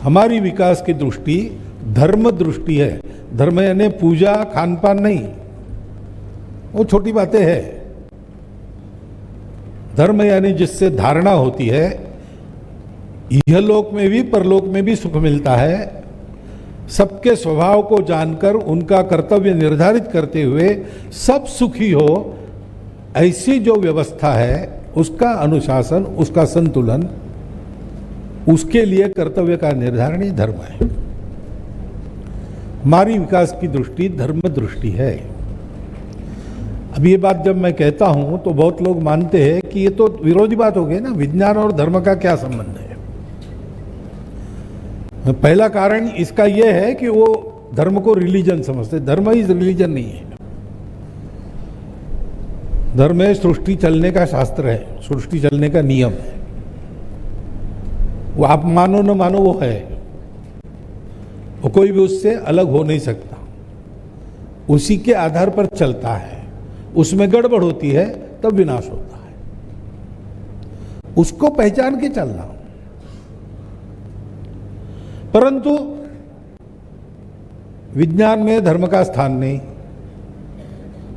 हमारी विकास की दृष्टि धर्म दृष्टि है। धर्म यानी पूजा खान पान नहीं, वो छोटी बातें है। धर्म यानी जिससे धारणा होती है इहलोक में भी परलोक में भी सुख मिलता है। सबके स्वभाव को जानकर उनका कर्तव्य निर्धारित करते हुए सब सुखी हो, ऐसी जो व्यवस्था है उसका अनुशासन, उसका संतुलन, उसके लिए कर्तव्य का निर्धारण ही धर्म है। हमारी विकास की दृष्टि धर्म दृष्टि है। अब ये बात जब मैं कहता हूं तो बहुत लोग मानते हैं कि ये तो विरोधी बात हो गई ना, विज्ञान और धर्म का क्या संबंध है। पहला कारण इसका यह है कि वो धर्म को रिलीजन समझते। धर्म ही रिलीजन नहीं है। धर्म है सृष्टि चलने का शास्त्र है, सृष्टि चलने का नियम है। वो आप मानो न मानो वो है, वो कोई भी उससे अलग हो नहीं सकता, उसी के आधार पर चलता है। उसमें गड़बड़ होती है तब विनाश होता है, उसको पहचान के चलना। परंतु विज्ञान में धर्म का स्थान नहीं,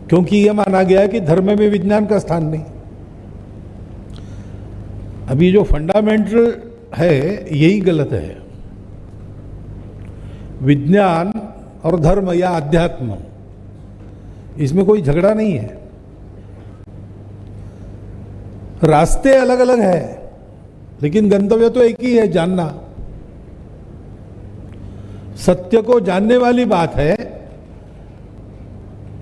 क्योंकि यह माना गया है कि धर्म में विज्ञान का स्थान नहीं। अभी जो फंडामेंटल है यही गलत है। विज्ञान और धर्म या अध्यात्म, इसमें कोई झगड़ा नहीं है। रास्ते अलग अलग है लेकिन गंतव्य तो एक ही है, जानना। सत्य को जानने वाली बात है।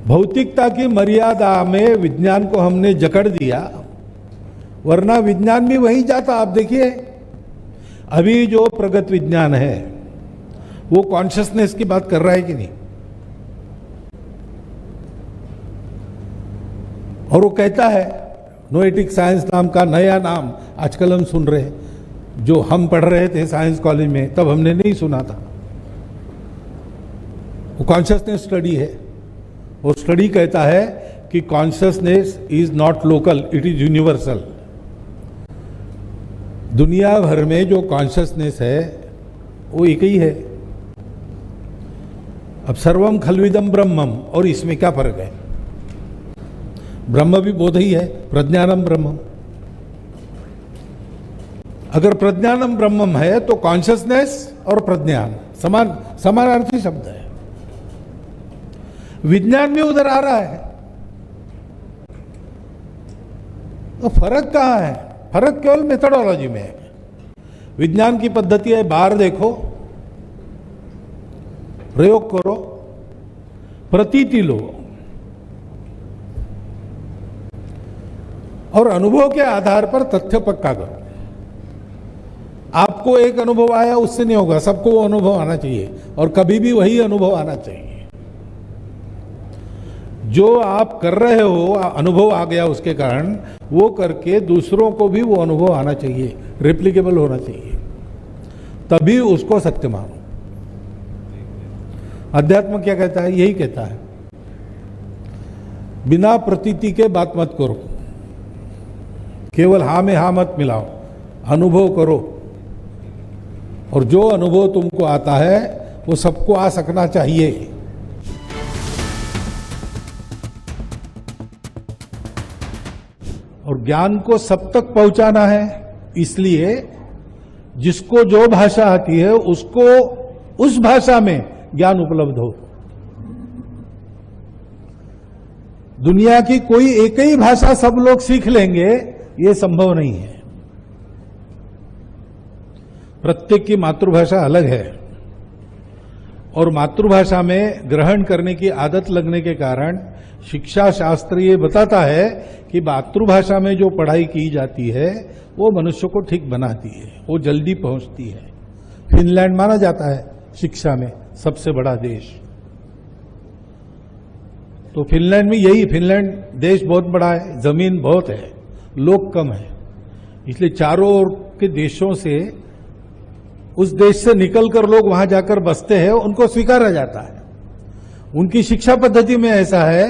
भौतिकता की मर्यादा में विज्ञान को हमने जकड़ दिया, वरना विज्ञान भी वहीं जाता। आप देखिए अभी जो प्रगत विज्ञान है वो कॉन्शियसनेस की बात कर रहा है कि नहीं? और वो कहता है, नोएटिक साइंस नाम का नया नाम आजकल हम सुन रहे हैं। जो हम पढ़ रहे थे साइंस कॉलेज में तब हमने नहीं सुना था। वो कॉन्शियसनेस स्टडी है। वो स्टडी कहता है कि consciousness is not local, it is universal. दुनिया भर में जो कॉन्शियसनेस है वो एक ही है। अब सर्वम खल्विदम ब्रह्मम, और इसमें क्या फर्क है? ब्रह्म भी बोध ही है, प्रज्ञानम ब्रह्मम। अगर प्रज्ञानम ब्रह्मम है तो कॉन्शियसनेस और प्रज्ञान समानार्थी शब्द है। विज्ञान भी उधर आ रहा है, तो फर्क कहां है? फर्क केवल मेथोडोलॉजी में है। विज्ञान की पद्धति है, बाहर देखो, प्रयोग करो, प्रतीति लो और अनुभव के आधार पर तथ्य पक्का करो। आपको एक अनुभव आया उससे नहीं होगा, सबको वो अनुभव आना चाहिए और कभी भी वही अनुभव आना चाहिए। जो आप कर रहे हो, अनुभव आ गया उसके कारण, वो करके दूसरों को भी वो अनुभव आना चाहिए, रेप्लिकेबल होना चाहिए, तभी उसको सत्य मानो। अध्यात्म क्या कहता है? यही कहता है, बिना प्रतीति के बात मत करो, केवल हाँ में हाँ मत मिलाओ, अनुभव करो। और जो अनुभव तुमको आता है वो सबको आ सकना चाहिए। और ज्ञान को सब तक पहुंचाना है, इसलिए जिसको जो भाषा आती है उसको उस भाषा में ज्ञान उपलब्ध हो। दुनिया की कोई एक ही भाषा सब लोग सीख लेंगे, ये संभव नहीं है। प्रत्येक की मातृभाषा अलग है और मातृभाषा में ग्रहण करने की आदत लगने के कारण शिक्षा शास्त्र ये बताता है कि मातृभाषा में जो पढ़ाई की जाती है वो मनुष्य को ठीक बनाती है, वो जल्दी पहुंचती है। फिनलैंड माना जाता है शिक्षा में सबसे बड़ा देश, तो फिनलैंड में यही, फिनलैंड देश बहुत बड़ा है, जमीन बहुत है, लोग कम है, इसलिए चारों ओर के देशों से, उस देश से निकलकर लोग वहां जाकर बसते हैं, उनको स्वीकारा जाता है। उनकी शिक्षा पद्धति में ऐसा है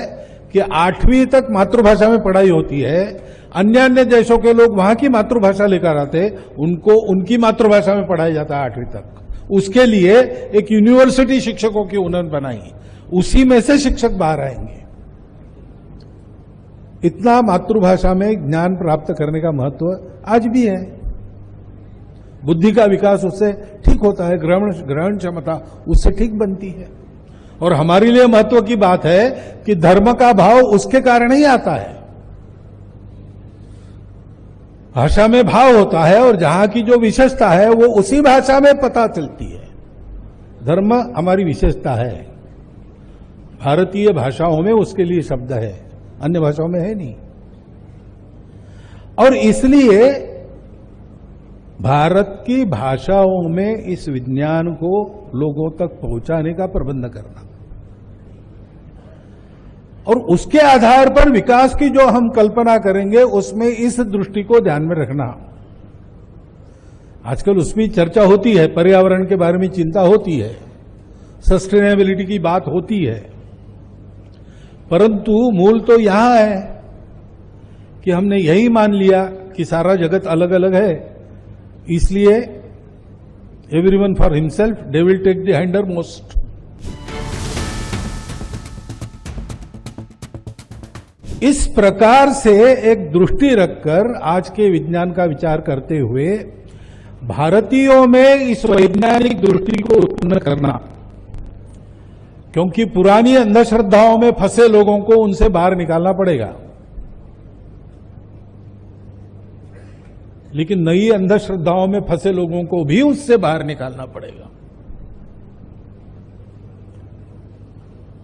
कि 8वीं तक मातृभाषा में पढ़ाई होती है। अन्य देशों के लोग वहां की मातृभाषा लेकर आते, उनको उनकी मातृभाषा में पढ़ाया जाता है 8वीं तक। उसके लिए एक यूनिवर्सिटी शिक्षकों की उन्होंने बनाई, उसी में से शिक्षक बाहर आएंगे। इतना मातृभाषा में ज्ञान प्राप्त करने का महत्व आज भी है। बुद्धि का विकास उससे ठीक होता है, ग्रहण क्षमता उससे ठीक बनती है। और हमारे लिए महत्व की बात है कि धर्म का भाव उसके कारण ही आता है। भाषा में भाव होता है और जहां की जो विशेषता है वो उसी भाषा में पता चलती है। धर्म हमारी विशेषता है, भारतीय भाषाओं में उसके लिए शब्द है, अन्य भाषाओं में है नहीं। और इसलिए भारत की भाषाओं में इस विज्ञान को लोगों तक पहुंचाने का प्रबंध करना और उसके आधार पर विकास की जो हम कल्पना करेंगे उसमें इस दृष्टि को ध्यान में रखना। आजकल उसमें चर्चा होती है, पर्यावरण के बारे में चिंता होती है, सस्टेनेबिलिटी की बात होती है, परंतु मूल तो यहां है कि हमने यही मान लिया कि सारा जगत अलग अलग है, इसलिए everyone for himself, they will take the hindmost. इस प्रकार से एक दृष्टि रखकर आज के विज्ञान का विचार करते हुए भारतीयों में इस वैज्ञानिक दृष्टि को उत्पन्न करना, क्योंकि पुरानी अंधश्रद्धाओं में फंसे लोगों को उनसे बाहर निकालना पड़ेगा, लेकिन नई अंधश्रद्धाओं में फंसे लोगों को भी उससे बाहर निकालना पड़ेगा।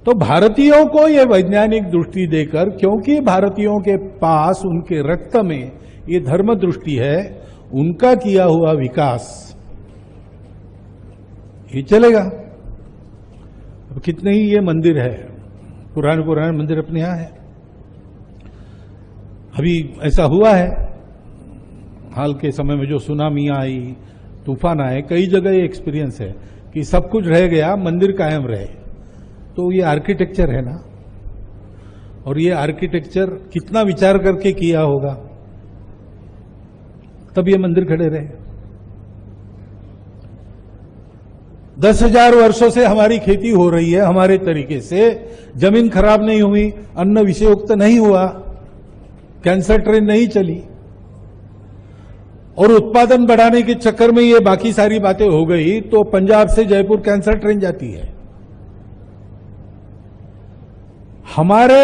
तो भारतीयों को यह वैज्ञानिक दृष्टि देकर, क्योंकि भारतीयों के पास उनके रक्त में ये धर्म दृष्टि है, उनका किया हुआ विकास ये चलेगा। अब कितने ही ये मंदिर है, पुराने मंदिर अपने यहां है। अभी ऐसा हुआ है हाल के समय में, जो सुनामी आई, तूफान आए, कई जगह ये एक्सपीरियंस है कि सब कुछ रह गया, मंदिर कायम रहे। तो ये आर्किटेक्चर है ना, और ये आर्किटेक्चर कितना विचार करके किया होगा, तब ये मंदिर खड़े रहे। 10,000 वर्षों से हमारी खेती हो रही है हमारे तरीके से, जमीन खराब नहीं हुई, अन्न विषयुक्त नहीं हुआ, कैंसर ट्रेन नहीं चली, और उत्पादन बढ़ाने के चक्कर में ये बाकी सारी बातें हो गई तो पंजाब से जयपुर कैंसर ट्रेन जाती है। हमारे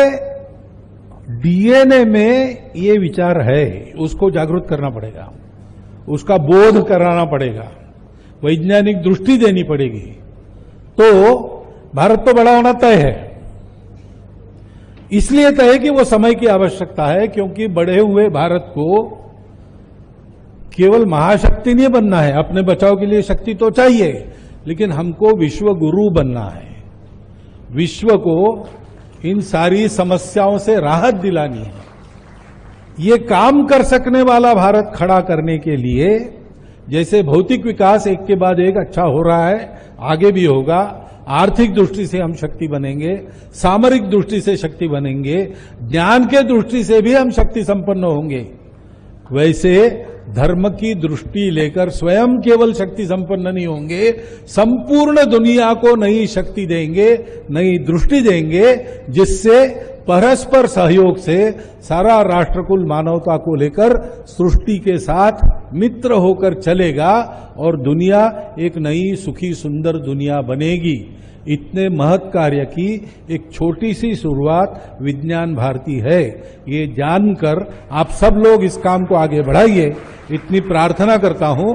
डीएनए में ये विचार है, उसको जागृत करना पड़ेगा, उसका बोध कराना पड़ेगा, वैज्ञानिक दृष्टि देनी पड़ेगी, तो भारत तो बड़ा होना तय है। इसलिए तय है कि वो समय की आवश्यकता है, क्योंकि बढ़े हुए भारत को केवल महाशक्ति नहीं बनना है, अपने बचाव के लिए शक्ति तो चाहिए, लेकिन हमको विश्व गुरु बनना है। विश्व को इन सारी समस्याओं से राहत दिलानी है। ये काम कर सकने वाला भारत खड़ा करने के लिए, जैसे भौतिक विकास एक के बाद एक अच्छा हो रहा है, आगे भी होगा, आर्थिक दृष्टि से हम शक्ति बनेंगे, सामरिक दृष्टि से शक्ति बनेंगे, ज्ञान के दृष्टि से भी हम शक्ति संपन्न होंगे, वैसे धर्म की दृष्टि लेकर स्वयं केवल शक्ति संपन्न नहीं होंगे, संपूर्ण दुनिया को नई शक्ति देंगे, नई दृष्टि देंगे, जिससे परस्पर सहयोग से सारा राष्ट्रकुल मानवता को लेकर सृष्टि के साथ मित्र होकर चलेगा और दुनिया एक नई सुखी सुंदर दुनिया बनेगी। इतने महत् कार्य की एक छोटी सी शुरुआत विज्ञान भारती है। ये जानकर आप सब लोग इस काम को आगे बढ़ाइए, इतनी प्रार्थना करता हूं।